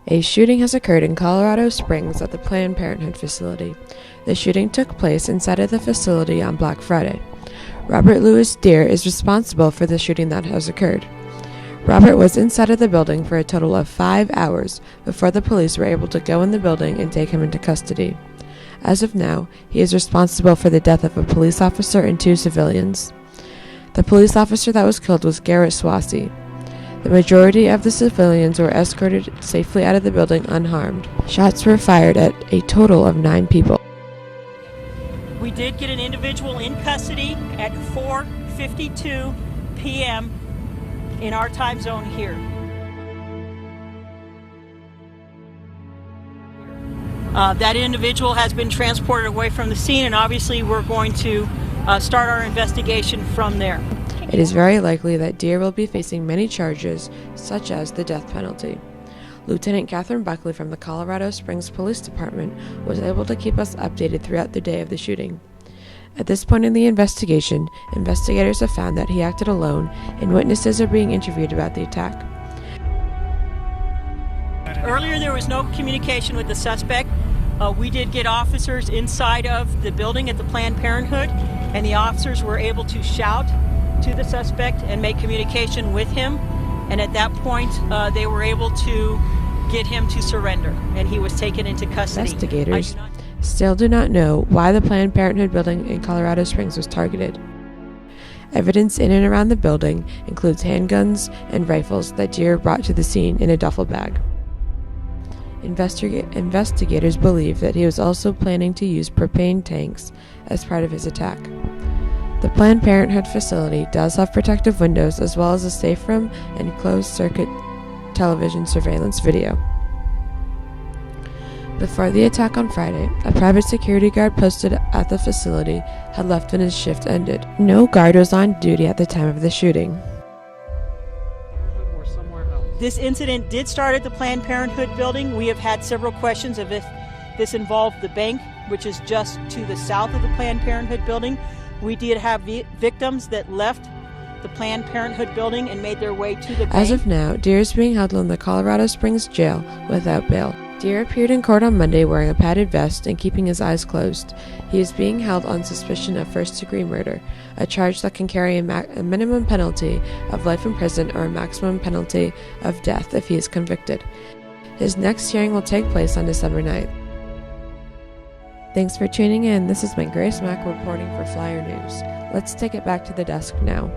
A shooting has occurred in Colorado Springs at the Planned Parenthood facility. The shooting took place inside of the facility on Black Friday. Robert Louis Deere is responsible for the shooting that has occurred. Robert was inside of the building for a total of 5 hours before the police were able to go in the building and take him into custody. As of now, he is responsible for the death of a police officer and 2 civilians. The police officer that was killed was Garrett Swasey. The majority of the civilians were escorted safely out of the building unharmed. Shots were fired at a total of 9 people. We did get an individual in custody at 4:52 p.m. in our time zone here. That individual has been transported away from the scene, and obviously we're going to start our investigation from there. It is very likely that Deere will be facing many charges, such as the death penalty. Lieutenant Catherine Buckley from the Colorado Springs Police Department was able to keep us updated throughout the day of the shooting. At this point in the investigation, investigators have found that he acted alone, and witnesses are being interviewed about the attack. Earlier there was no communication with the suspect. We did get officers inside of the building at the Planned Parenthood, and the officers were able to shout to the suspect and make communication with him, and at that point they were able to get him to surrender, and he was taken into custody. Investigators still do not know why the Planned Parenthood building in Colorado Springs was targeted. Evidence in and around the building includes handguns and rifles that Deere brought to the scene in a duffel bag. Investigators believe that he was also planning to use propane tanks as part of his attack. The Planned Parenthood facility does have protective windows as well as a safe room and closed-circuit television surveillance video. Before the attack on Friday, a private security guard posted at the facility had left when his shift ended. No guard was on duty at the time of the shooting. This incident did start at the Planned Parenthood building. We have had several questions of if this involved the bank, which is just to the south of the Planned Parenthood building. We did have victims that left the Planned Parenthood building and made their way to the bank. As of now, Deere is being held in the Colorado Springs jail without bail. Deere appeared in court on Monday wearing a padded vest and keeping his eyes closed. He is being held on suspicion of first-degree murder, a charge that can carry a minimum penalty of life in prison or a maximum penalty of death if he is convicted. His next hearing will take place on December 9th. Thanks for tuning in. This has been Grace Mack reporting for Flyer News. Let's take it back to the desk now.